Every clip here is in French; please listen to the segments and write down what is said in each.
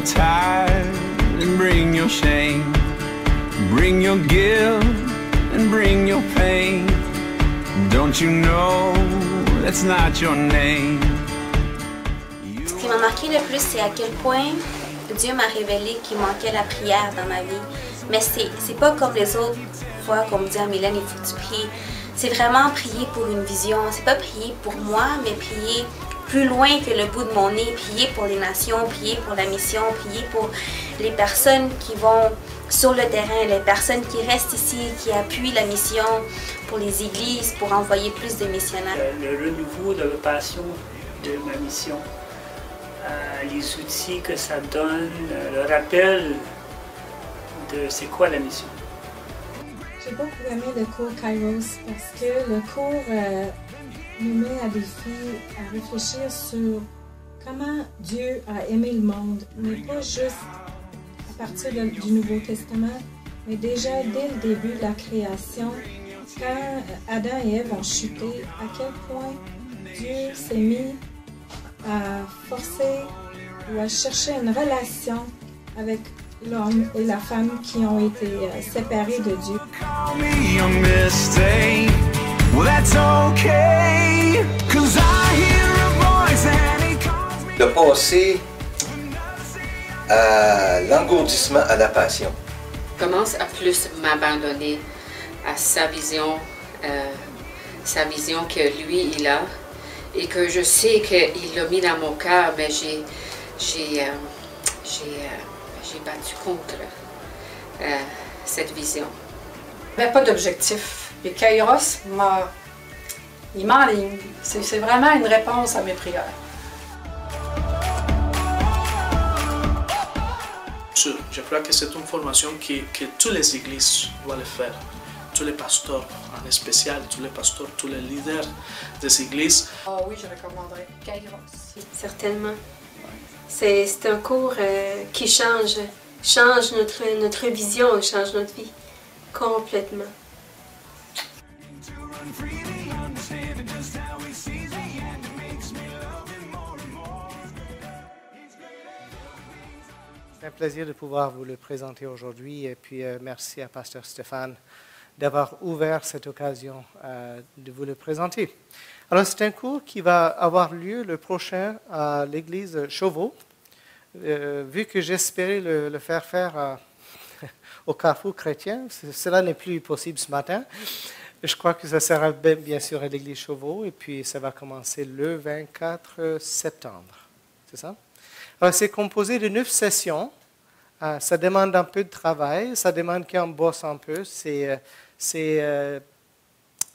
your tithe and bring your shame. Bring your guilt and bring your pain. Don't you know that's not your name? Ce qui m'a marqué le plus, c'est à quel point Dieu m'a révélé qu'il manquait la prière dans ma vie. Mais c'est pas comme les autres fois qu'on me dit « Ah, Mylène, il faut que tu pries ». C'est vraiment prier pour une vision. C'est pas prier pour moi, mais prier plus loin que le bout de mon nez. Prier pour les nations, prier pour la mission, prier pour les personnes qui vont sur le terrain, les personnes qui restent ici, qui appuient la mission, pour les églises, pour envoyer plus de missionnaires. Le renouveau de la passion de ma mission, les outils que ça donne, le rappel de c'est quoi la mission. J'ai beaucoup aimé le cours Kairos parce que le cours nous met à défi à réfléchir sur comment Dieu a aimé le monde, mais pas juste à partir du Nouveau Testament, mais déjà dès le début de la création, quand Adam et Ève ont chuté, à quel point Dieu s'est mis à forcer ou à chercher une relation avec l'homme et la femme qui ont été séparés de Dieu. De passer à l'engourdissement à la passion. Je commence à plus m'abandonner à sa vision que lui il a, et que je sais qu'il l'a mis dans mon cœur, mais j'ai battu contre cette vision. Il n'y avait pas d'objectif. Et Kairos, il m'enligne. C'est vraiment une réponse à mes prières. Je crois que c'est une formation que toutes les églises doivent faire. Tous les pasteurs, en spécial, tous les pasteurs, tous les leaders des églises. Ah oui, je recommanderais Kairos. Certainement. C'est un cours qui change notre vision, change notre vie complètement. C'est un plaisir de pouvoir vous le présenter aujourd'hui, et puis merci à Pasteur Stéphane d'avoir ouvert cette occasion de vous le présenter. Alors, c'est un cours qui va avoir lieu le prochain à l'église Chauveau. Vu que j'espérais le faire au Carrefour chrétien, cela n'est plus possible ce matin. Je crois que ça sera bien sûr à l'église Chauveau, et puis ça va commencer le 24 septembre. C'est ça? Alors, c'est composé de 9 sessions. Ça demande un peu de travail, ça demande qu'on bosse un peu. C'est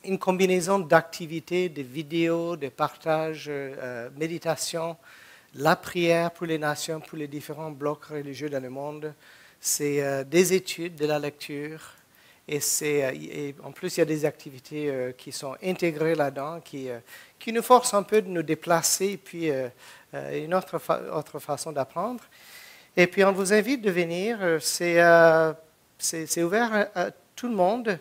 une combinaison d'activités, de vidéos, de partages, méditation, la prière pour les nations, pour les différents blocs religieux dans le monde. C'est des études, de la lecture, et en plus il y a des activités qui sont intégrées là-dedans, qui nous forcent un peu de nous déplacer, et puis une autre façon d'apprendre. Et puis on vous invite de venir, c'est ouvert à tout le monde.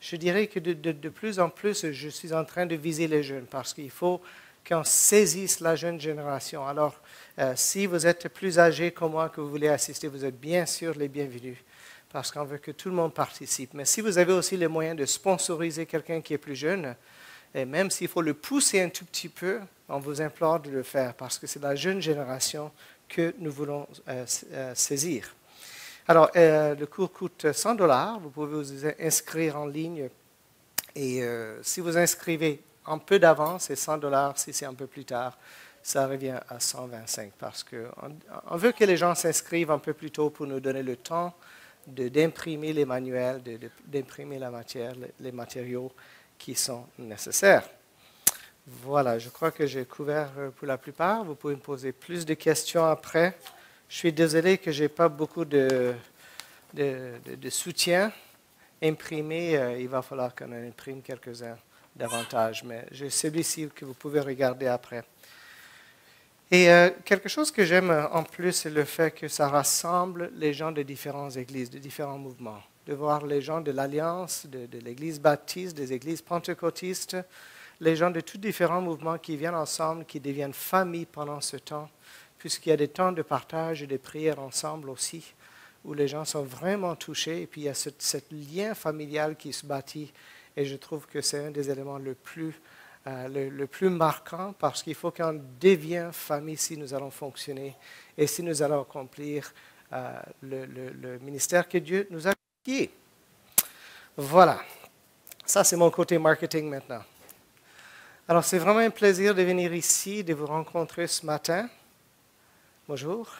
Je dirais que de plus en plus, je suis en train de viser les jeunes, parce qu'il faut qu'on saisisse la jeune génération. Alors, si vous êtes plus âgé que moi, que vous voulez assister, vous êtes bien sûr les bienvenus, parce qu'on veut que tout le monde participe. Mais si vous avez aussi les moyens de sponsoriser quelqu'un qui est plus jeune, et même s'il faut le pousser un tout petit peu, on vous implore de le faire, parce que c'est la jeune génération que nous voulons saisir. Alors, le cours coûte $100. Vous pouvez vous inscrire en ligne. Et si vous inscrivez un peu d'avance, c'est $100. Si c'est un peu plus tard, ça revient à 125. Parce qu'on veut que les gens s'inscrivent un peu plus tôt pour nous donner le temps d'imprimer les manuels, d'imprimer la matière, les matériaux qui sont nécessaires. Voilà, je crois que j'ai couvert pour la plupart. Vous pouvez me poser plus de questions après. Je suis désolé que je n'ai pas beaucoup de soutien imprimé. Il va falloir qu'on en imprime quelques-uns davantage, mais j'ai celui-ci que vous pouvez regarder après. Et quelque chose que j'aime en plus, c'est le fait que ça rassemble les gens de différentes églises, de différents mouvements. De voir les gens de l'Alliance, de l'Église baptiste, des églises pentecôtistes, les gens de tous différents mouvements qui viennent ensemble, qui deviennent famille pendant ce temps. puisqu'il y a des temps de partage et de prière ensemble aussi, où les gens sont vraiment touchés, et puis il y a ce lien familial qui se bâtit, et je trouve que c'est un des éléments le plus marquant, parce qu'il faut qu'on devienne famille si nous allons fonctionner, et si nous allons accomplir le ministère que Dieu nous a confié. Voilà, ça c'est mon côté marketing maintenant. Alors c'est vraiment un plaisir de venir ici, de vous rencontrer ce matin. Bonjour.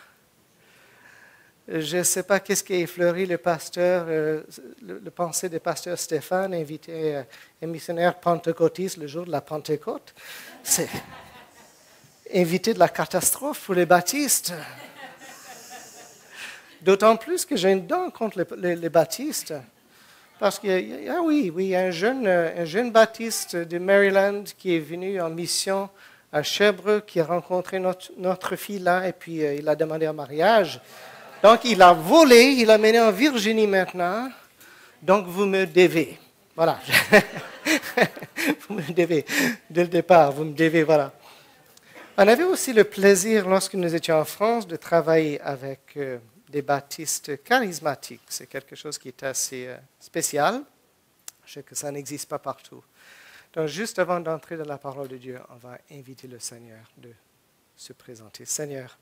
Je ne sais pas qu'est-ce qui a effleuré le pasteur, le pensée du pasteur Stéphane, invité un missionnaire pentecôtiste le jour de la Pentecôte. C'est invité de la catastrophe pour les baptistes. D'autant plus que j'ai une dent contre les baptistes. Parce qu'il y a un jeune baptiste de Maryland qui est venu en mission à Sherbrooke, qui a rencontré notre fille là, et puis il a demandé un mariage. Donc, il a volé, il a mené en Virginie maintenant. Donc, vous me devez. Voilà. Vous me devez. Dès le départ, vous me devez, voilà. On avait aussi le plaisir, lorsque nous étions en France, de travailler avec des baptistes charismatiques. C'est quelque chose qui est assez spécial. Je sais que ça n'existe pas partout. Donc, juste avant d'entrer dans la parole de Dieu, on va inviter le Seigneur de se présenter. Seigneur,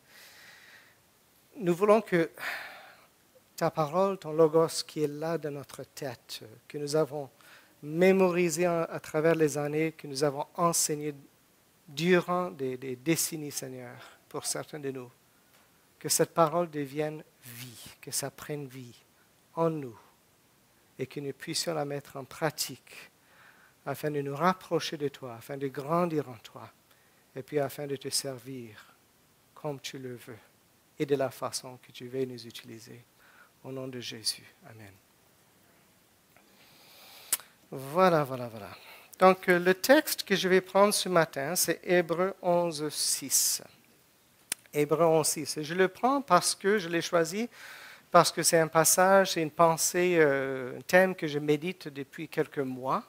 nous voulons que ta parole, ton logos qui est là dans notre tête, que nous avons mémorisé à travers les années, que nous avons enseigné durant des décennies, Seigneur, pour certains de nous, que cette parole devienne vie, que ça prenne vie en nous et que nous puissions la mettre en pratique afin de nous rapprocher de toi, afin de grandir en toi et puis afin de te servir comme tu le veux et de la façon que tu veux nous utiliser. Au nom de Jésus. Amen. Voilà. Donc, le texte que je vais prendre ce matin, c'est Hébreux 11, 6. Hébreux 11, 6. Et je le prends parce que je l'ai choisi, parce que c'est un passage, c'est une pensée, un thème que je médite depuis quelques mois.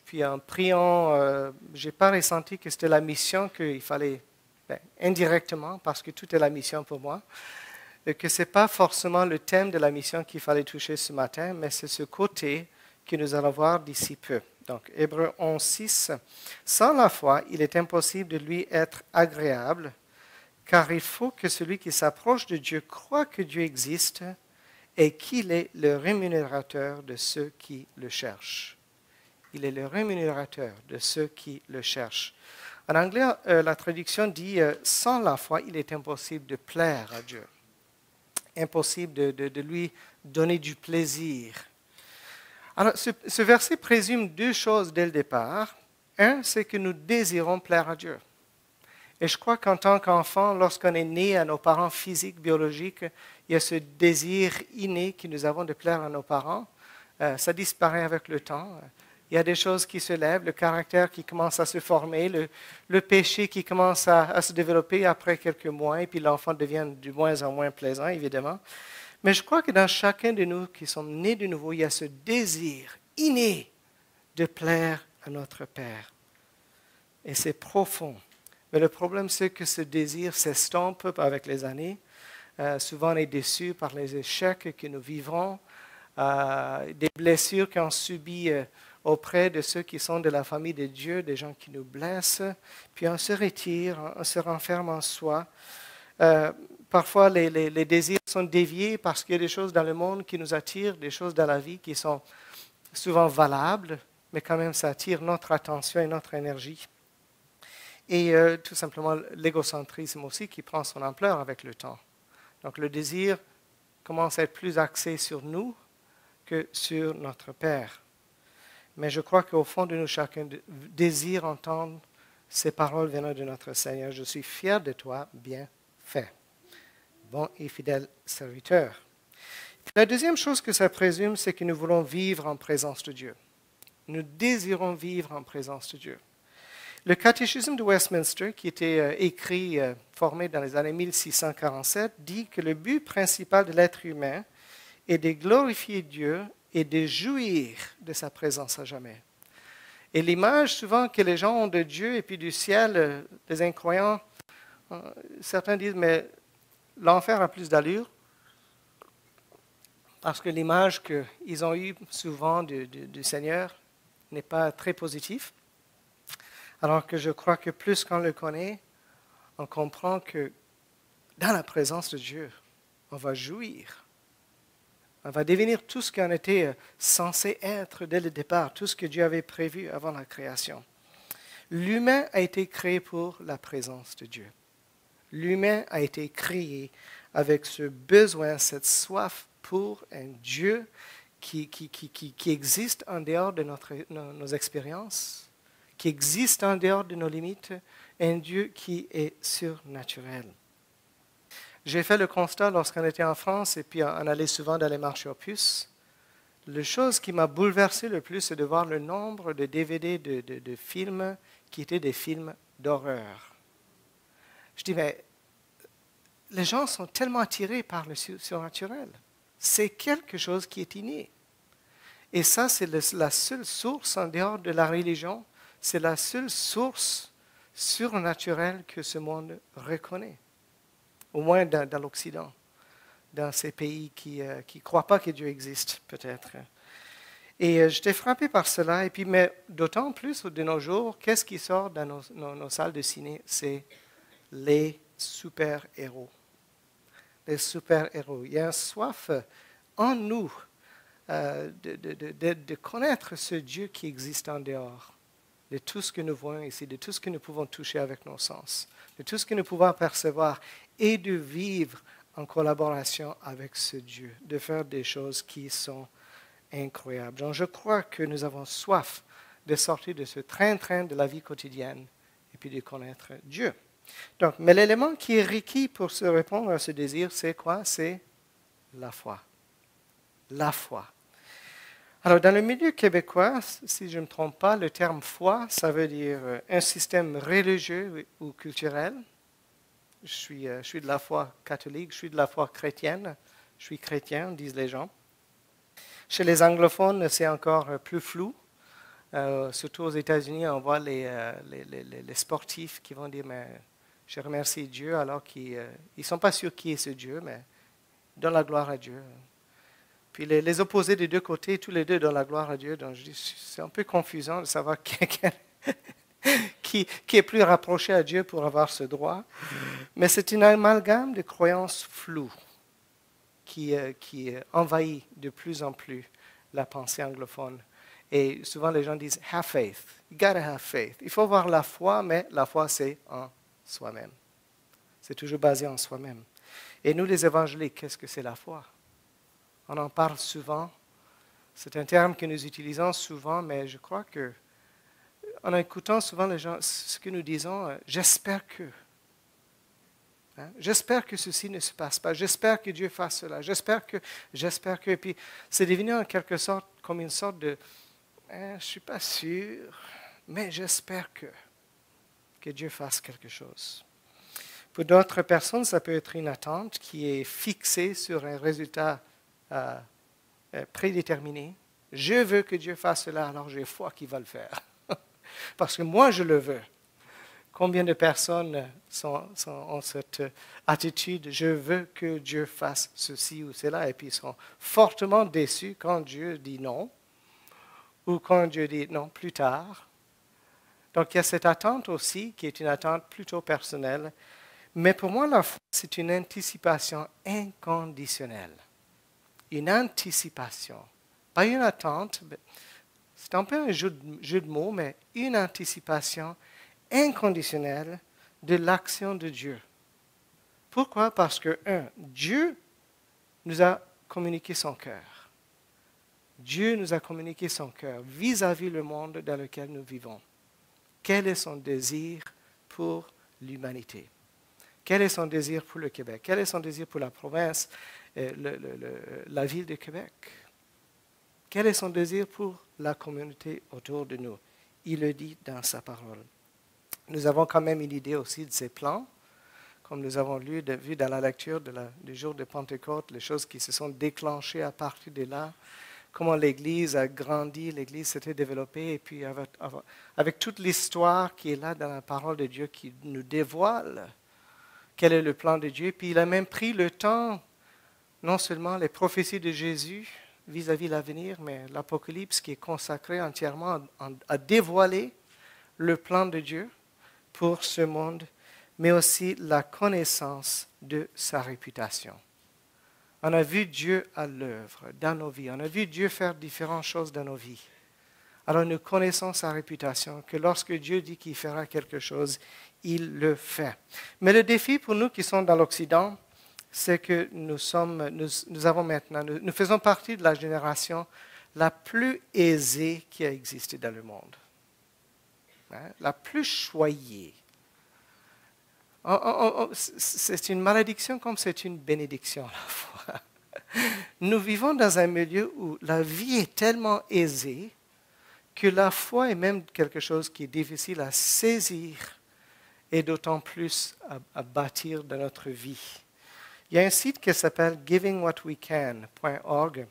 Puis en priant, je n'ai pas ressenti que c'était la mission qu'il fallait, indirectement, parce que tout est la mission pour moi, et que ce n'est pas forcément le thème de la mission qu'il fallait toucher ce matin, mais c'est ce côté que nous allons voir d'ici peu. Donc, Hébreux 11, 6. Sans la foi, il est impossible de lui être agréable, car il faut que celui qui s'approche de Dieu croit que Dieu existe et qu'il est le rémunérateur de ceux qui le cherchent. Il est le rémunérateur de ceux qui le cherchent. En anglais, la traduction dit « Sans la foi, il est impossible de plaire à Dieu. » Impossible de lui donner du plaisir. Alors, ce verset présume deux choses dès le départ. Un, c'est que nous désirons plaire à Dieu. Et je crois qu'en tant qu'enfant, lorsqu'on est né à nos parents physiques, biologiques, il y a ce désir inné que nous avons de plaire à nos parents. Ça disparaît avec le temps. Il y a des choses qui se lèvent, le caractère qui commence à se former, le péché qui commence à se développer après quelques mois, et puis l'enfant devient de moins en moins plaisant, évidemment. Mais je crois que dans chacun de nous qui sommes nés de nouveau, il y a ce désir inné de plaire à notre Père. Et c'est profond. Mais le problème, c'est que ce désir s'estompe avec les années. Souvent, on est déçu par les échecs que nous vivons, des blessures qu'on subit auprès de ceux qui sont de la famille de Dieu, des gens qui nous blessent, puis on se retire, on se renferme en soi. Parfois, les désirs sont déviés parce qu'il y a des choses dans le monde qui nous attirent, des choses dans la vie qui sont souvent valables, mais quand même, ça attire notre attention et notre énergie. Et tout simplement, l'égocentrisme aussi qui prend son ampleur avec le temps. Donc, le désir commence à être plus axé sur nous que sur notre Père. Mais je crois qu'au fond de nous, chacun désire entendre ces paroles venant de notre Seigneur. Je suis fier de toi, bien fait, bon et fidèle serviteur. La deuxième chose que ça présume, c'est que nous voulons vivre en présence de Dieu. Nous désirons vivre en présence de Dieu. Le catéchisme de Westminster, qui était écrit, formé dans les années 1647, dit que le but principal de l'être humain est de glorifier Dieu et de jouir de sa présence à jamais. Et l'image souvent que les gens ont de Dieu et puis du ciel, les incroyants Certains disent, mais l'enfer a plus d'allure parce que l'image qu'ils ont eue souvent du Seigneur n'est pas très positive. Alors que je crois que plus qu'on le connaît, on comprend que dans la présence de Dieu, on va jouir. On va devenir tout ce qu'on était censé être dès le départ, tout ce que Dieu avait prévu avant la création. L'humain a été créé pour la présence de Dieu. L'humain a été créé avec ce besoin, cette soif pour un Dieu qui existe en dehors de nos expériences, qui existe en dehors de nos limites, un Dieu qui est surnaturel. J'ai fait le constat lorsqu'on était en France et puis on allait souvent dans les marchés aux puces. La chose qui m'a bouleversé le plus, c'est de voir le nombre de DVD de films qui étaient des films d'horreur. Je dis, mais les gens sont tellement attirés par le surnaturel. C'est quelque chose qui est inné. Et ça, c'est la seule source en dehors de la religion. C'est la seule source surnaturelle que ce monde reconnaît. Au moins dans l'Occident, dans ces pays qui ne croient pas que Dieu existe, peut-être. Et j'étais frappé par cela. Et puis, mais d'autant plus de nos jours, qu'est-ce qui sort dans nos salles de ciné? C'est les super-héros. Les super-héros. Il y a une soif en nous de connaître ce Dieu qui existe en dehors de tout ce que nous voyons ici, de tout ce que nous pouvons toucher avec nos sens, de tout ce que nous pouvons percevoir et de vivre en collaboration avec ce Dieu, de faire des choses qui sont incroyables. Donc, je crois que nous avons soif de sortir de ce train-train de la vie quotidienne et puis de connaître Dieu. Donc, mais l'élément qui est requis pour se répondre à ce désir, c'est quoi? C'est la foi. La foi. Alors, dans le milieu québécois, si je ne me trompe pas, le terme foi, ça veut dire un système religieux ou culturel. Je suis de la foi catholique, je suis de la foi chrétienne. Je suis chrétien, disent les gens. Chez les anglophones, c'est encore plus flou. Surtout aux États-Unis, on voit les sportifs qui vont dire, mais je remercie Dieu, alors qu'ils ne sont pas sûrs qui est ce Dieu, mais ils donnent la gloire à Dieu. Puis les opposés des deux côtés, tous les deux donnent la gloire à Dieu. Donc je dis, c'est un peu confusant de savoir qui est plus rapproché à Dieu pour avoir ce droit. Mais c'est une amalgame de croyances floues qui envahit de plus en plus la pensée anglophone. Et souvent les gens disent « have faith ». You gotta have faith. Il faut avoir la foi, mais la foi c'est en soi-même. C'est toujours basé en soi-même. Et nous les évangéliques, qu'est-ce que c'est la foi? On en parle souvent. C'est un terme que nous utilisons souvent, mais je crois que en écoutant souvent les gens, ce que nous disons, j'espère que. Hein? J'espère que ceci ne se passe pas. J'espère que Dieu fasse cela. J'espère que. Et puis, c'est devenu en quelque sorte comme une sorte de je ne suis pas sûr, mais j'espère que Dieu fasse quelque chose. Pour d'autres personnes, ça peut être une attente qui est fixée sur un résultat prédéterminé. Je veux que Dieu fasse cela, alors j'ai foi qu'il va le faire. Parce que moi, je le veux. Combien de personnes ont cette attitude, je veux que Dieu fasse ceci ou cela, et puis sont fortement déçus quand Dieu dit non, ou quand Dieu dit non plus tard. Donc il y a cette attente aussi, qui est une attente plutôt personnelle. Mais pour moi, la foi, c'est une anticipation inconditionnelle. Une anticipation. Pas une attente, c'est un peu un jeu de mots, mais une anticipation inconditionnelle de l'action de Dieu. Pourquoi? Parce que, Dieu nous a communiqué son cœur. Dieu nous a communiqué son cœur vis-à-vis le monde dans lequel nous vivons. Quel est son désir pour l'humanité? Quel est son désir pour le Québec? Quel est son désir pour la province, la ville de Québec? Quel est son désir pour la communauté autour de nous? Il le dit dans sa parole. Nous avons quand même une idée aussi de ses plans, comme nous avons vu dans la lecture du jour de Pentecôte, les choses qui se sont déclenchées à partir de là, comment l'Église a grandi, l'Église s'était développée, et puis avec toute l'histoire qui est là dans la parole de Dieu qui nous dévoile quel est le plan de Dieu. Puis il a même pris le temps, non seulement les prophéties de Jésus vis-à-vis l'avenir, mais l'Apocalypse qui est consacré entièrement à dévoiler le plan de Dieu pour ce monde, mais aussi la connaissance de sa réputation. On a vu Dieu à l'œuvre dans nos vies. On a vu Dieu faire différentes choses dans nos vies. Alors nous connaissons sa réputation, que lorsque Dieu dit qu'il fera quelque chose, il le fait. Mais le défi pour nous qui sommes dans l'Occident, c'est que nous faisons partie de la génération la plus aisée qui a existé dans le monde. Hein? La plus choyée. C'est une malédiction comme c'est une bénédiction à la fois. Nous vivons dans un milieu où la vie est tellement aisée que la foi est même quelque chose qui est difficile à saisir et d'autant plus à bâtir dans notre vie. Il y a un site qui s'appelle givingwhatwecan.org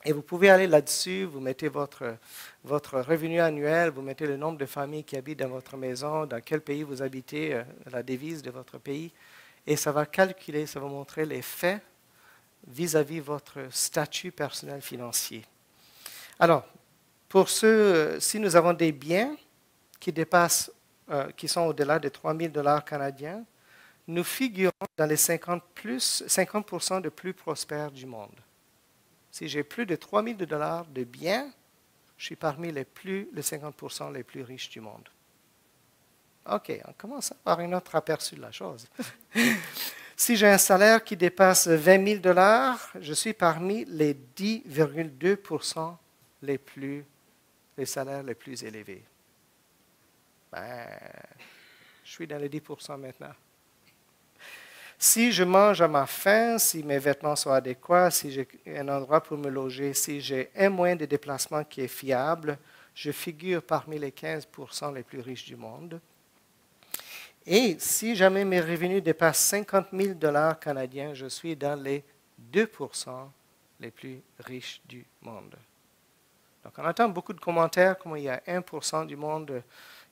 et vous pouvez aller là-dessus, vous mettez votre revenu annuel, vous mettez le nombre de familles qui habitent dans votre maison, dans quel pays vous habitez, la devise de votre pays, et ça va calculer, ça va montrer les faits vis-à-vis votre statut personnel financier. Alors, pour ceux, si nous avons des biens qui dépassent, qui sont au-delà de 3 000 $ canadiens, nous figurons dans les 50% de plus prospères du monde. Si j'ai plus de 3 000 $ de biens, je suis parmi les 50% les plus riches du monde. OK, on commence à avoir un autre aperçu de la chose. Si j'ai un salaire qui dépasse 20 000 $, je suis parmi les 10,2% les salaires les plus élevés. Je suis dans les 10% maintenant. Si je mange à ma faim, si mes vêtements sont adéquats, si j'ai un endroit pour me loger, si j'ai un moyen de déplacement qui est fiable, je figure parmi les 15% les plus riches du monde. Et si jamais mes revenus dépassent 50 000 $ canadiens, je suis dans les 2% les plus riches du monde. Donc on entend beaucoup de commentaires comme il y a 1% du monde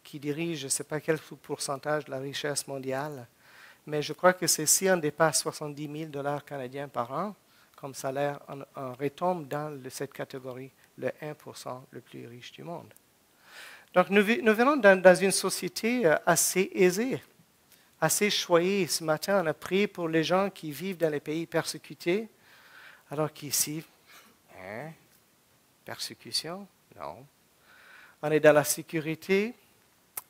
qui dirige je ne sais pas quel pourcentage de la richesse mondiale. Mais je crois que c'est si on dépasse 70 000 $ canadiens par an comme salaire, on retombe dans cette catégorie, le 1% le plus riche du monde. Donc nous venons dans une société assez aisée, assez choyée. Ce matin, on a prié pour les gens qui vivent dans les pays persécutés, alors qu'ici, persécution? Non. On est dans la sécurité,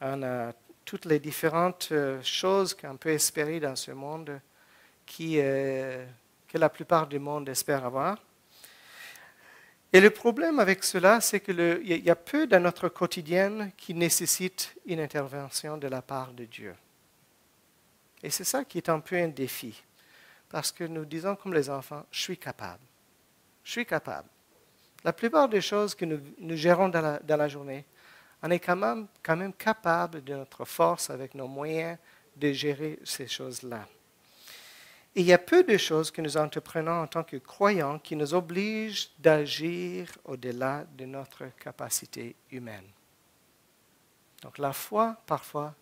on a toutes les différentes choses qu'on peut espérer dans ce monde que la plupart du monde espère avoir. Et le problème avec cela, c'est qu'il y a peu dans notre quotidien qui nécessite une intervention de la part de Dieu. Et c'est ça qui est un peu un défi. Parce que nous disons comme les enfants, je suis capable. Je suis capable. La plupart des choses que nous gérons dans la journée, on est quand même capable de notre force, avec nos moyens, de gérer ces choses-là. Et il y a peu de choses que nous entreprenons en tant que croyants qui nous obligent d'agir au-delà de notre capacité humaine. Donc la foi, parfois,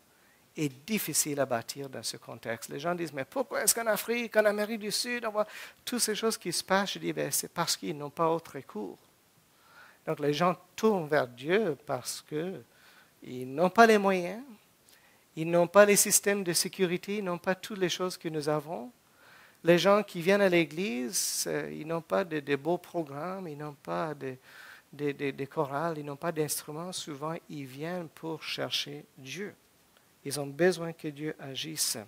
est difficile à bâtir dans ce contexte. Les gens disent, mais pourquoi est-ce qu'en Afrique, en Amérique du Sud, on voit toutes ces choses qui se passent? Je dis, c'est parce qu'ils n'ont pas autre recours. Donc les gens tournent vers Dieu parce qu'ils n'ont pas les moyens, ils n'ont pas les systèmes de sécurité, ils n'ont pas toutes les choses que nous avons. Les gens qui viennent à l'Église, ils n'ont pas de beaux programmes, ils n'ont pas de chorales, ils n'ont pas d'instruments. Souvent, ils viennent pour chercher Dieu. Ils ont besoin que Dieu agisse.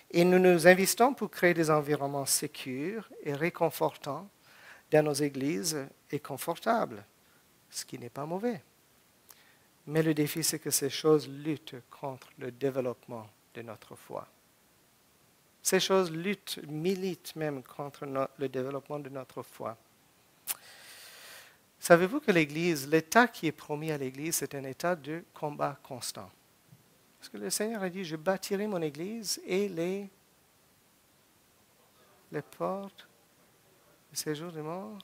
Et nous nous investons pour créer des environnements sécurs et réconfortants dans nos églises et confortables, ce qui n'est pas mauvais. Mais le défi, c'est que ces choses luttent contre le développement de notre foi. Ces choses militent même contre le développement de notre foi. Savez-vous que l'Église, l'état qui est promis à l'Église, c'est un état de combat constant. Parce que le Seigneur a dit, je bâtirai mon Église et les portes du séjour des morts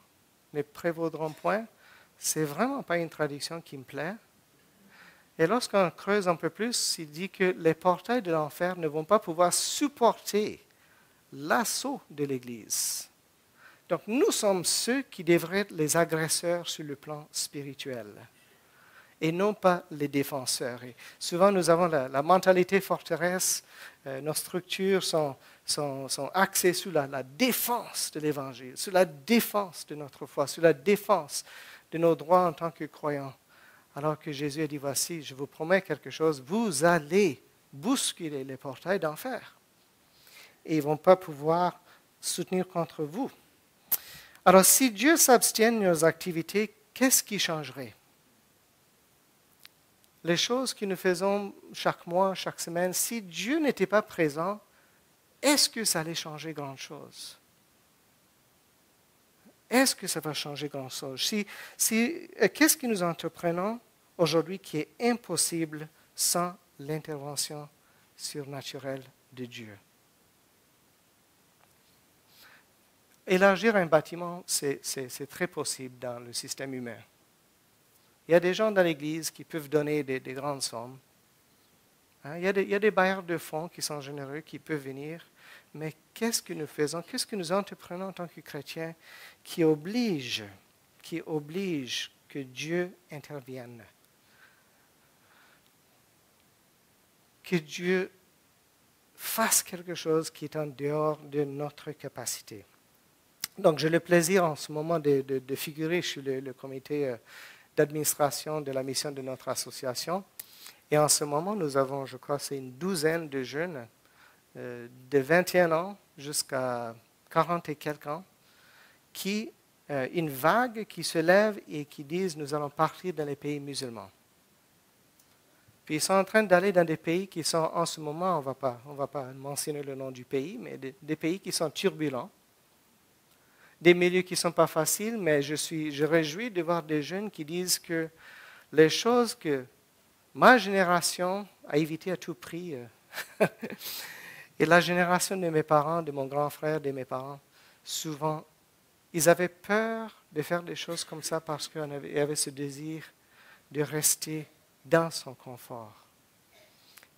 ne prévaudront point. Ce n'est vraiment pas une traduction qui me plaît. Et lorsqu'on creuse un peu plus, il dit que les portails de l'enfer ne vont pas pouvoir supporter l'assaut de l'Église. Donc nous sommes ceux qui devraient être les agresseurs sur le plan spirituel et non pas les défenseurs. Et souvent nous avons la mentalité forteresse, nos structures sont axées sur la défense de l'Évangile, sur la défense de notre foi, sur la défense de nos droits en tant que croyants. Alors que Jésus a dit, voici, je vous promets quelque chose, vous allez bousculer les portails d'enfer. Et ils ne vont pas pouvoir soutenir contre vous. Alors, si Dieu s'abstient de nos activités, qu'est-ce qui changerait? Les choses que nous faisons chaque mois, chaque semaine, si Dieu n'était pas présent, est-ce que ça allait changer grand-chose? Est-ce que ça va changer grand-chose? Qu'est-ce que nous entreprenons aujourd'hui qui est impossible sans l'intervention surnaturelle de Dieu? Élargir un bâtiment, c'est très possible dans le système humain. Il y a des gens dans l'Église qui peuvent donner des grandes sommes. Il y a des bailleurs de fonds qui sont généreux, qui peuvent venir. Mais qu'est-ce que nous faisons, qu'est-ce que nous entreprenons en tant que chrétiens qui oblige que Dieu intervienne? Que Dieu fasse quelque chose qui est en dehors de notre capacité. Donc, j'ai le plaisir en ce moment de figurer sur le comité d'administration de la mission de notre association. Et en ce moment, nous avons, je crois, c'est une douzaine de jeunes de 21 ans jusqu'à 40 et quelques ans, une vague qui se lève et qui disent, nous allons partir dans les pays musulmans. Puis ils sont en train d'aller dans des pays qui sont, en ce moment, on va pas mentionner le nom du pays, mais des pays qui sont turbulents. Des milieux qui ne sont pas faciles, mais je réjouis de voir des jeunes qui disent que les choses que ma génération a évitées à tout prix, et la génération de mes parents, de mon grand frère, de mes parents, souvent, ils avaient peur de faire des choses comme ça parce qu'ils avaient ce désir de rester dans son confort.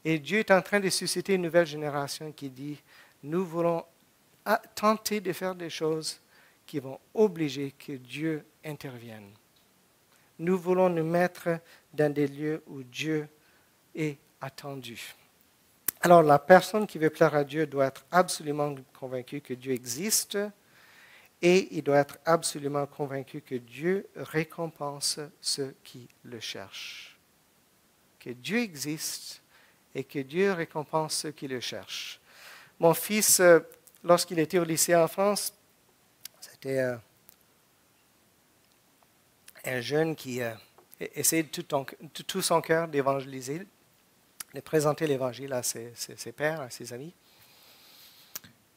Et Dieu est en train de susciter une nouvelle génération qui dit, nous voulons tenter de faire des choses qui vont obliger que Dieu intervienne. Nous voulons nous mettre dans des lieux où Dieu est attendu. Alors, la personne qui veut plaire à Dieu doit être absolument convaincue que Dieu existe et il doit être absolument convaincu que Dieu récompense ceux qui le cherchent. Que Dieu existe et que Dieu récompense ceux qui le cherchent. Mon fils, lorsqu'il était au lycée en France, c'était un jeune qui essayait de tout son cœur d'évangéliser, de présenter l'Évangile à ses pères, à ses amis.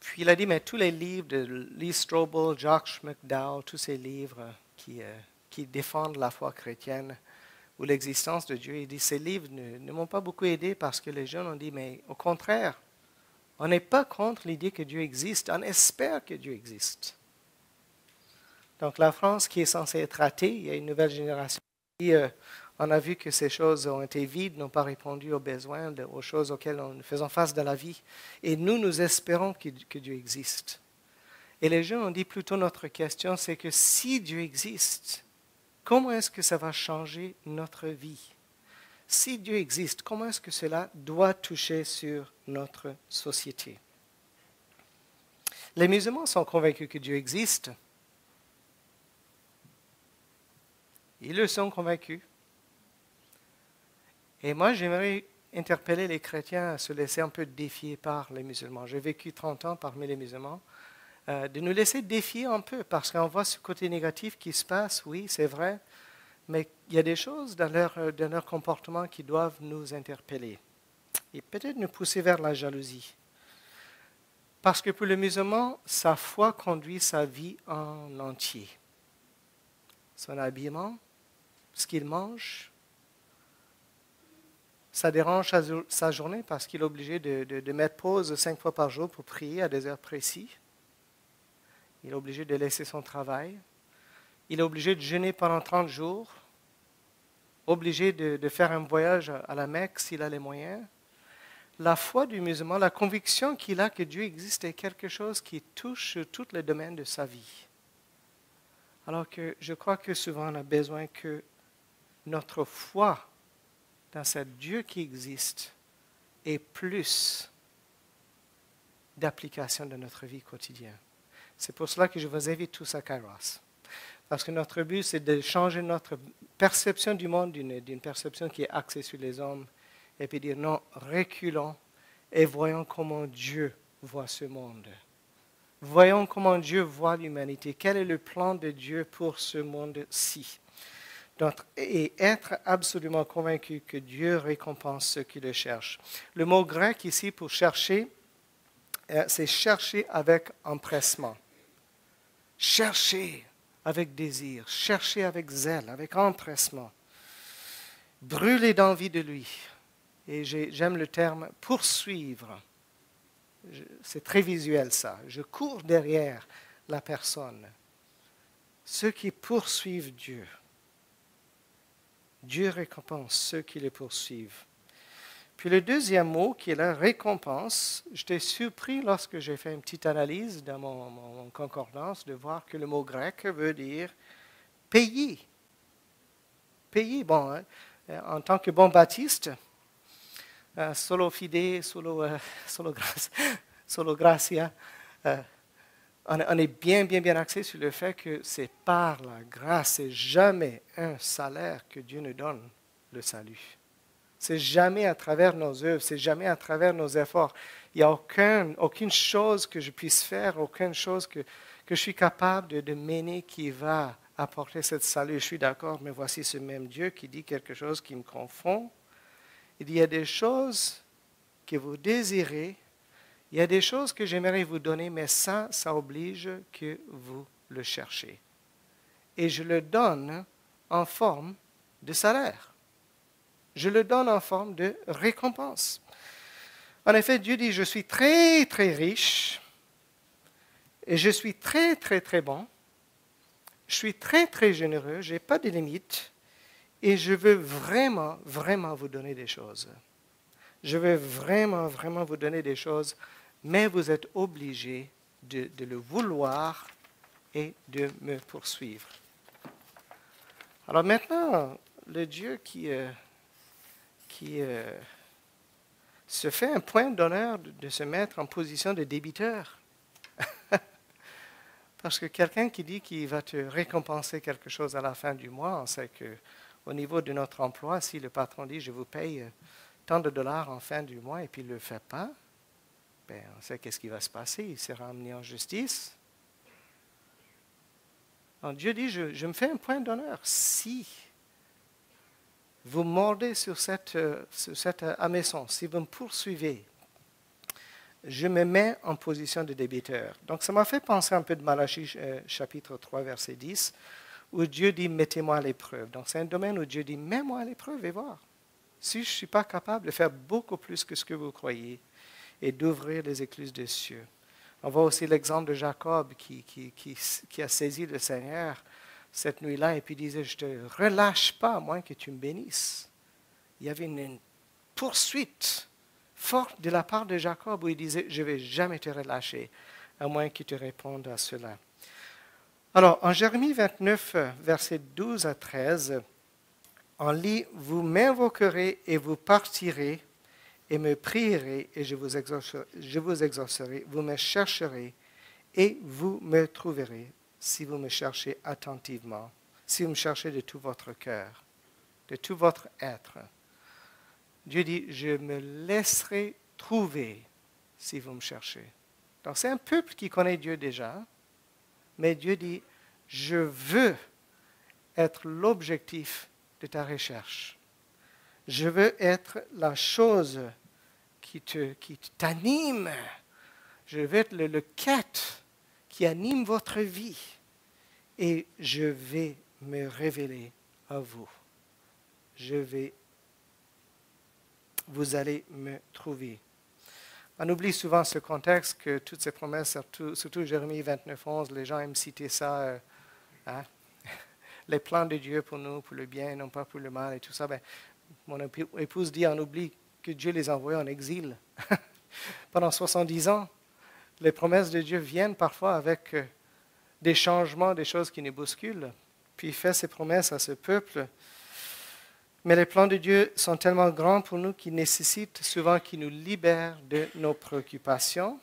Puis il a dit, mais tous les livres de Lee Strobel, Josh McDowell, tous ces livres qui défendent la foi chrétienne ou l'existence de Dieu, il dit, ces livres ne m'ont pas beaucoup aidé parce que les jeunes ont dit, mais au contraire, on n'est pas contre l'idée que Dieu existe, on espère que Dieu existe. Donc la France qui est censée être athée, il y a une nouvelle génération qui, on a vu que ces choses ont été vides, n'ont pas répondu aux besoins, aux choses auxquelles nous faisons face dans la vie. Et nous espérons que Dieu existe. Et les gens ont dit plutôt notre question, c'est que si Dieu existe, comment est-ce que ça va changer notre vie? Si Dieu existe, comment est-ce que cela doit toucher sur notre société? Les musulmans sont convaincus que Dieu existe. Ils le sont convaincus. Et moi, j'aimerais interpeller les chrétiens à se laisser un peu défier par les musulmans. J'ai vécu 30 ans parmi les musulmans. De nous laisser défier un peu, parce qu'on voit ce côté négatif qui se passe, oui, c'est vrai, mais il y a des choses dans leur comportement qui doivent nous interpeller. Et peut-être nous pousser vers la jalousie. Parce que pour le musulman, sa foi conduit sa vie en entier. Son habillement, ce qu'il mange, ça dérange sa journée parce qu'il est obligé de mettre pause 5 fois par jour pour prier à des heures précises. Il est obligé de laisser son travail. Il est obligé de jeûner pendant 30 jours. obligé de faire un voyage à la Mecque s'il a les moyens. La foi du musulman, la conviction qu'il a que Dieu existe est quelque chose qui touche tous les domaines de sa vie. Alors que je crois que souvent on a besoin que notre foi dans ce Dieu qui existe ait plus d'application dans notre vie quotidienne. C'est pour cela que je vous invite tous à Kairos. Parce que notre but, c'est de changer notre perception du monde d'une perception qui est axée sur les hommes et puis dire non, reculons et voyons comment Dieu voit ce monde. Voyons comment Dieu voit l'humanité. Quel est le plan de Dieu pour ce monde-ci? Donc, et être absolument convaincu que Dieu récompense ceux qui le cherchent. Le mot grec ici pour chercher, c'est chercher avec empressement. Chercher avec désir, chercher avec zèle, avec empressement. Brûler d'envie de lui. Et j'aime le terme poursuivre. C'est très visuel ça. Je cours derrière la personne. Ceux qui poursuivent Dieu. Dieu récompense ceux qui le poursuivent. Puis le deuxième mot, qui est la récompense, j'étais surpris lorsque j'ai fait une petite analyse dans mon concordance de voir que le mot grec veut dire payer. Payer, bon, hein, en tant que bon baptiste, solo fide, solo gratia, on est bien axé sur le fait que c'est par la grâce, c'est jamais un salaire que Dieu nous donne le salut. C'est jamais à travers nos œuvres, c'est jamais à travers nos efforts. Il n'y a aucune chose que je puisse faire, aucune chose que je suis capable de mener qui va apporter ce salut. Je suis d'accord, mais voici ce même Dieu qui dit quelque chose qui me confond. Il dit, il y a des choses que vous désirez, il y a des choses que j'aimerais vous donner, mais ça oblige que vous le cherchez. Et je le donne en forme de salaire. Je le donne en forme de récompense. En effet, Dieu dit, je suis très, très riche et je suis très, très, très bon. Je suis très, très généreux, je n'ai pas de limites et je veux vraiment, vraiment vous donner des choses. Je veux vraiment, vraiment vous donner des choses, mais vous êtes obligés de le vouloir et de me poursuivre. Alors maintenant, le Dieu qui se fait un point d'honneur de se mettre en position de débiteur. Parce que quelqu'un qui dit qu'il va te récompenser quelque chose à la fin du mois, on sait qu'au niveau de notre emploi, si le patron dit « je vous paye tant de dollars en fin du mois » et puis il ne le fait pas, ben, on sait qu'est-ce qui va se passer, il sera amené en justice. Donc Dieu dit « je me fais un point d'honneur si vous mordez sur cette hameçon, si vous me poursuivez, je me mets en position de débiteur. » Donc ça m'a fait penser un peu de Malachie chapitre 3, verset 10, où Dieu dit « mettez-moi à l'épreuve ». Donc c'est un domaine où Dieu dit « mets-moi à l'épreuve et voir si je ne suis pas capable de faire beaucoup plus que ce que vous croyez et d'ouvrir les écluses des cieux. » On voit aussi l'exemple de Jacob qui a saisi le Seigneur cette nuit-là, et puis disait, je ne te relâche pas à moins que tu me bénisses. Il y avait une poursuite forte de la part de Jacob où il disait, je ne vais jamais te relâcher, à moins qu'il te réponde à cela. Alors, en Jérémie 29, versets 12 à 13, on lit, vous m'invoquerez et vous partirez, et me prierez, et je vous exaucerai, vous me chercherez, et vous me trouverez, si vous me cherchez attentivement, si vous me cherchez de tout votre cœur, de tout votre être. Dieu dit, je me laisserai trouver si vous me cherchez. Donc c'est un peuple qui connaît Dieu déjà, mais Dieu dit, je veux être l'objectif de ta recherche. Je veux être la chose qui t'anime. Je veux être le quête qui anime votre vie, et je vais me révéler à vous. Vous allez me trouver. On oublie souvent ce contexte que toutes ces promesses, surtout Jérémie 29, 11, les gens aiment citer ça, les plans de Dieu pour nous, pour le bien, non pas pour le mal et tout ça, ben, mon épouse dit, on oublie que Dieu les a envoyés en exil. Pendant 70 ans, les promesses de Dieu viennent parfois avec des changements, des choses qui nous bousculent. Puis il fait ses promesses à ce peuple. Mais les plans de Dieu sont tellement grands pour nous qu'ils nécessitent souvent qu'ils nous libèrent de nos préoccupations,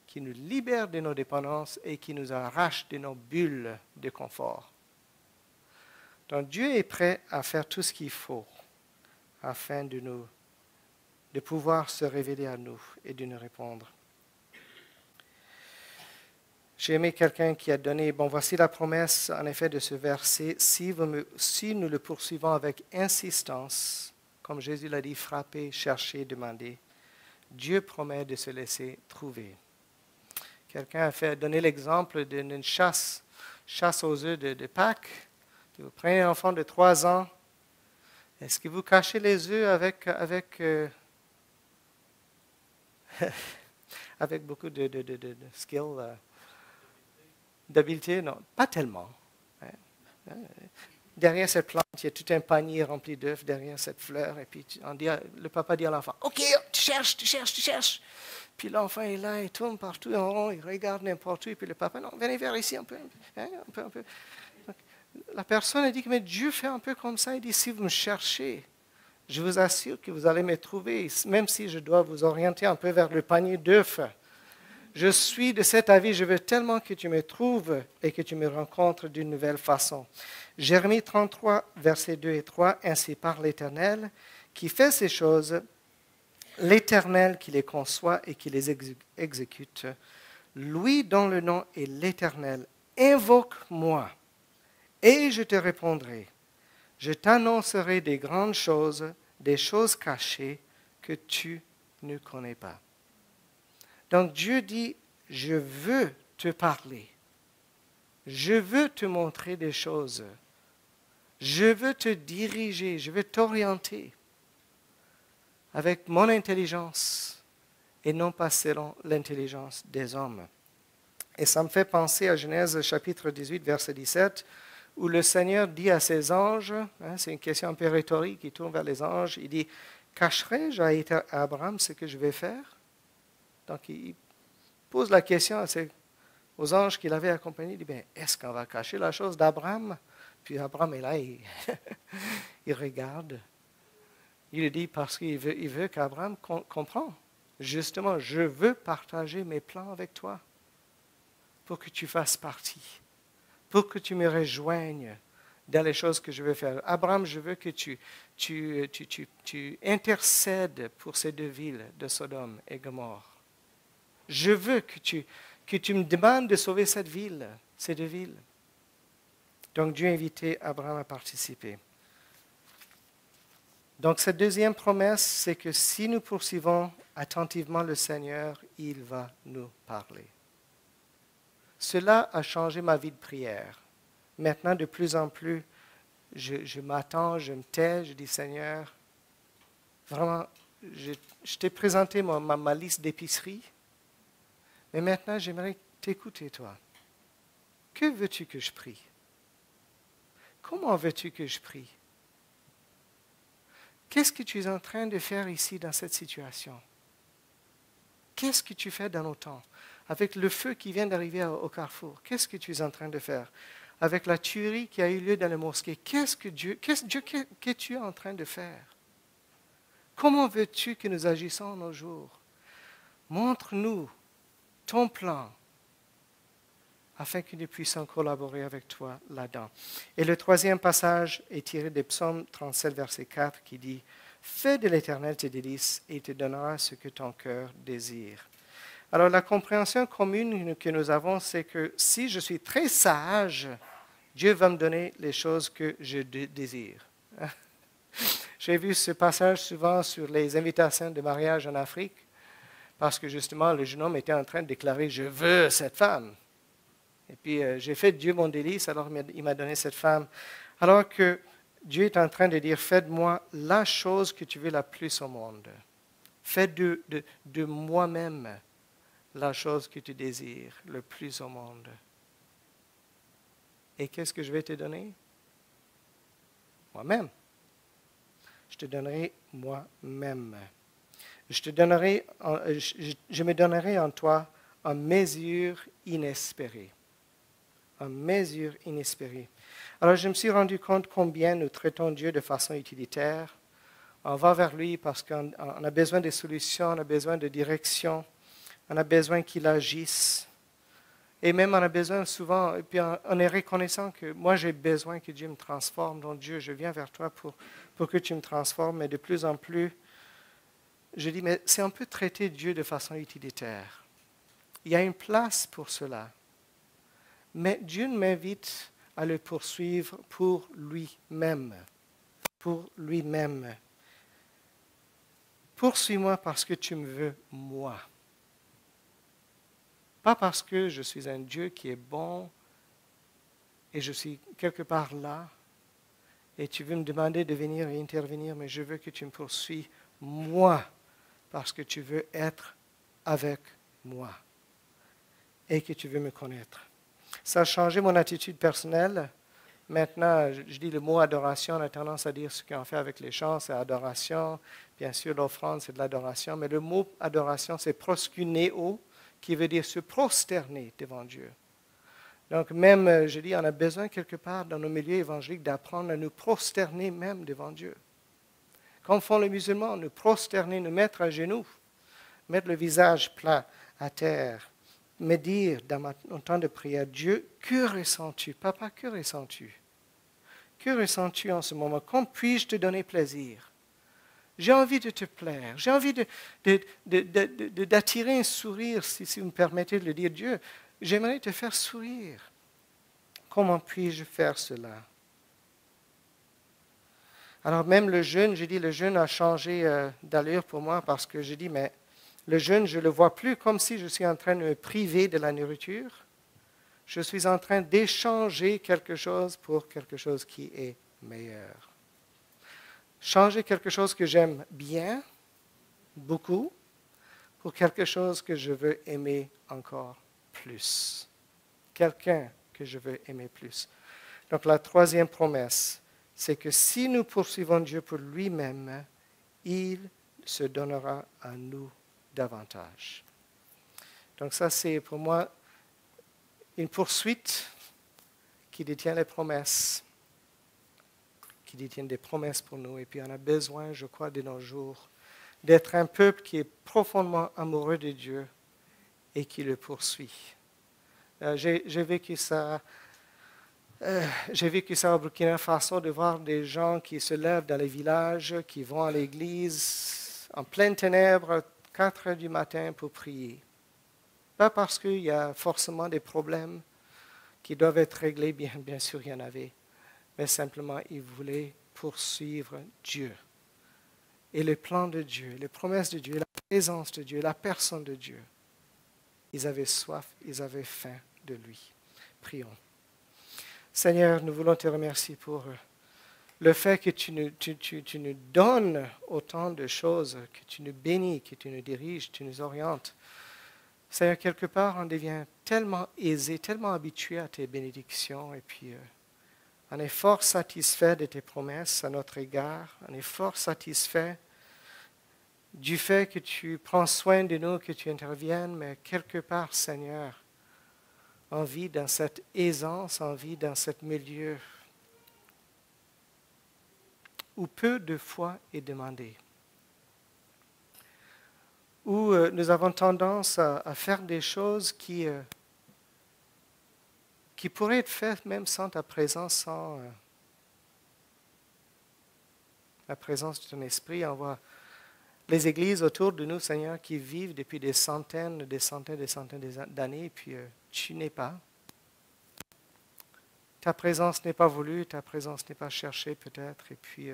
qu'ils nous libèrent de nos dépendances et qu'ils nous arrachent de nos bulles de confort. Donc Dieu est prêt à faire tout ce qu'il faut afin de pouvoir se révéler à nous et de nous répondre. J'ai aimé quelqu'un qui a donné, bon, voici la promesse, en effet, de ce verset. Si nous le poursuivons avec insistance, comme Jésus l'a dit, frappez, cherchez, demandez, Dieu promet de se laisser trouver. Quelqu'un a donné l'exemple d'une chasse aux œufs de Pâques. Vous prenez un enfant de 3 ans. Est-ce que vous cachez les œufs avec beaucoup de skill, d'habileté? Non, pas tellement. Derrière cette plante, il y a tout un panier rempli d'œufs derrière cette fleur. Et puis le papa dit à l'enfant, « OK, tu cherches. » Puis l'enfant est là, il tourne partout en rond, il regarde n'importe où. Et puis le papa, « Non, venez vers ici un peu. » Donc, la personne a dit que mais Dieu fait un peu comme ça. Il dit, si vous me cherchez, je vous assure que vous allez me trouver, même si je dois vous orienter un peu vers le panier d'œufs. Je suis de cet avis, je veux tellement que tu me trouves et que tu me rencontres d'une nouvelle façon. Jérémie 33, versets 2 et 3, ainsi parle l'Éternel, qui fait ces choses, l'Éternel qui les conçoit et qui les exécute. Lui dont le nom est l'Éternel, invoque-moi et je te répondrai. Je t'annoncerai des grandes choses, des choses cachées que tu ne connais pas. Donc Dieu dit, je veux te parler. Je veux te montrer des choses. Je veux te diriger, je veux t'orienter avec mon intelligence et non pas selon l'intelligence des hommes. Et ça me fait penser à Genèse chapitre 18, verset 17, où le Seigneur dit à ses anges, c'est une question un peu rhétorique, il tourne vers les anges, il dit, cacherai-je à Abraham ce que je vais faire? Donc il pose la question aux anges qu'il avait accompagnés, il dit, bien, est-ce qu'on va cacher la chose d'Abraham? Puis Abraham est là, il regarde. Il lui dit parce qu'il veut qu'Abraham comprenne. Justement, je veux partager mes plans avec toi pour que tu fasses partie, pour que tu me rejoignes dans les choses que je veux faire. Abraham, je veux que tu intercèdes pour ces 2 villes de Sodome et Gomorrhe. Je veux que tu me demandes de sauver cette ville, ces 2 villes. Donc Dieu a invité Abraham à participer. Donc cette deuxième promesse, c'est que si nous poursuivons attentivement le Seigneur, il va nous parler. Cela a changé ma vie de prière. Maintenant, de plus en plus, je m'attends, je me tais, je dis Seigneur, vraiment, je t'ai présenté ma liste d'épicerie, mais maintenant j'aimerais t'écouter toi. Que veux-tu que je prie? Comment veux-tu que je prie? Qu'est-ce que tu es en train de faire ici dans cette situation? Qu'est-ce que tu fais dans nos temps? Avec le feu qui vient d'arriver au carrefour, qu'est-ce que tu es en train de faire? Avec la tuerie qui a eu lieu dans la mosquée, qu'est-ce que tu es en train de faire? Comment veux-tu que nous agissons nos jours? Montre-nous ton plan afin que nous puissions collaborer avec toi là-dedans. Et le troisième passage est tiré des Psaumes 37, verset 4, qui dit « Fais de l'Éternel tes délices et il te donnera ce que ton cœur désire. » Alors la compréhension commune que nous avons, c'est que si je suis très sage, Dieu va me donner les choses que je désire. J'ai vu ce passage souvent sur les invitations de mariage en Afrique, parce que justement le jeune homme était en train de déclarer « Je veux cette femme ». Et puis, j'ai fait de Dieu mon délice, alors il m'a donné cette femme. Alors que Dieu est en train de dire, fais de moi la chose que tu veux la plus au monde. Fais de moi-même la chose que tu désires le plus au monde. Et qu'est-ce que je vais te donner? moi-même. Je te donnerai moi-même. Je me donnerai en toi en mesure inespérée. En mesure inespérée. Alors je me suis rendu compte combien nous traitons Dieu de façon utilitaire. On va vers lui parce qu'on a besoin de solutions, on a besoin de direction, on a besoin qu'il agisse. Et même on a besoin souvent, et puis on est reconnaissant que moi j'ai besoin que Dieu me transforme. Donc Dieu, je viens vers toi pour que tu me transformes. Mais de plus en plus, je dis, mais c'est un peu traiter Dieu de façon utilitaire. Il y a une place pour cela. Mais Dieu m'invite à le poursuivre pour lui-même. Pour lui-même. Poursuis-moi parce que tu me veux, moi. Pas parce que je suis un Dieu qui est bon et je suis quelque part là et tu veux me demander de venir et intervenir, mais je veux que tu me poursuives, moi, parce que tu veux être avec moi et que tu veux me connaître. Ça a changé mon attitude personnelle. Maintenant, je dis le mot adoration, on a tendance à dire ce qu'on fait avec les chants, c'est adoration. Bien sûr, l'offrande, c'est de l'adoration, mais le mot adoration, c'est proskuneo, qui veut dire se prosterner devant Dieu. Donc même, je dis, on a besoin quelque part dans nos milieux évangéliques d'apprendre à nous prosterner même devant Dieu. Comme font les musulmans, nous prosterner, nous mettre à genoux, mettre le visage plat à terre, me dire dans mon temps de prière, Dieu, que ressens-tu? Papa, que ressens-tu? Que ressens-tu en ce moment? Comment puis-je te donner plaisir? J'ai envie de te plaire. J'ai envie d'attirer un sourire, si vous me permettez de le dire. Dieu, j'aimerais te faire sourire. Comment puis-je faire cela? Alors même le jeûne, j'ai dit, le jeûne a changé d'allure pour moi parce que j'ai dit, mais le jeûne, je ne le vois plus comme si je suis en train de me priver de la nourriture. Je suis en train d'échanger quelque chose pour quelque chose qui est meilleur. Changer quelque chose que j'aime bien, beaucoup, pour quelque chose que je veux aimer encore plus. Quelqu'un que je veux aimer plus. Donc la troisième promesse, c'est que si nous poursuivons Dieu pour lui-même, il se donnera à nous davantage. Donc ça, c'est pour moi une poursuite qui détient les promesses, qui détiennent des promesses pour nous. Et puis on a besoin, je crois, de nos jours, d'être un peuple qui est profondément amoureux de Dieu et qui le poursuit. J'ai vécu ça. J'ai vécu ça au Burkina Faso, de voir des gens qui se lèvent dans les villages, qui vont à l'église en pleine ténèbres, 4 heures du matin pour prier. Pas parce qu'il y a forcément des problèmes qui doivent être réglés, bien sûr il y en avait, mais simplement ils voulaient poursuivre Dieu. Et le plan de Dieu, les promesses de Dieu, la présence de Dieu, la personne de Dieu. Ils avaient soif, ils avaient faim de lui. Prions. Seigneur, nous voulons te remercier pour le fait que tu nous donnes autant de choses, que tu nous bénis, que tu nous diriges, tu nous orientes. Seigneur, quelque part, on devient tellement aisé, tellement habitué à tes bénédictions, et puis on est fort satisfait de tes promesses à notre égard, on est fort satisfait du fait que tu prends soin de nous, que tu interviennes, mais quelque part, Seigneur, on vit dans cette aisance, on vit dans ce milieu où peu de foi est demandée, où nous avons tendance à faire des choses qui pourraient être faites même sans ta présence, sans la présence de ton esprit. On voit les églises autour de nous, Seigneur, qui vivent depuis des centaines d'années, et puis tu n'es pas. Ta présence n'est pas voulue, ta présence n'est pas cherchée peut-être, et puis,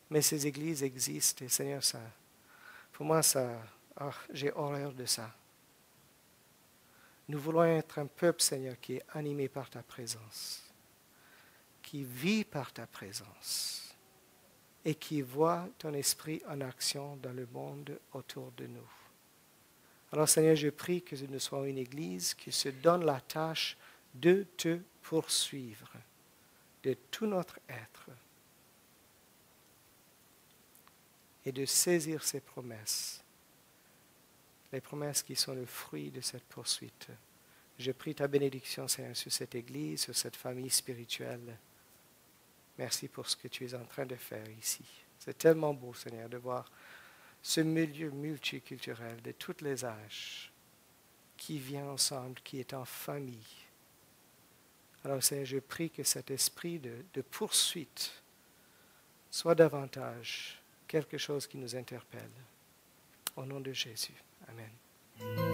mais ces églises existent, et Seigneur, ça, pour moi, j'ai horreur de ça. Nous voulons être un peuple, Seigneur, qui est animé par ta présence, qui vit par ta présence, et qui voit ton esprit en action dans le monde autour de nous. Alors, Seigneur, je prie que nous soyons une église qui se donne la tâche de te poursuivre de tout notre être et de saisir ces promesses, les promesses qui sont le fruit de cette poursuite. Je prie ta bénédiction, Seigneur, sur cette Église, sur cette famille spirituelle. Merci pour ce que tu es en train de faire ici. C'est tellement beau, Seigneur, de voir ce milieu multiculturel de tous les âges qui vient ensemble, qui est en famille. Alors, Seigneur, je prie que cet esprit de poursuite soit davantage quelque chose qui nous interpelle. Au nom de Jésus. Amen.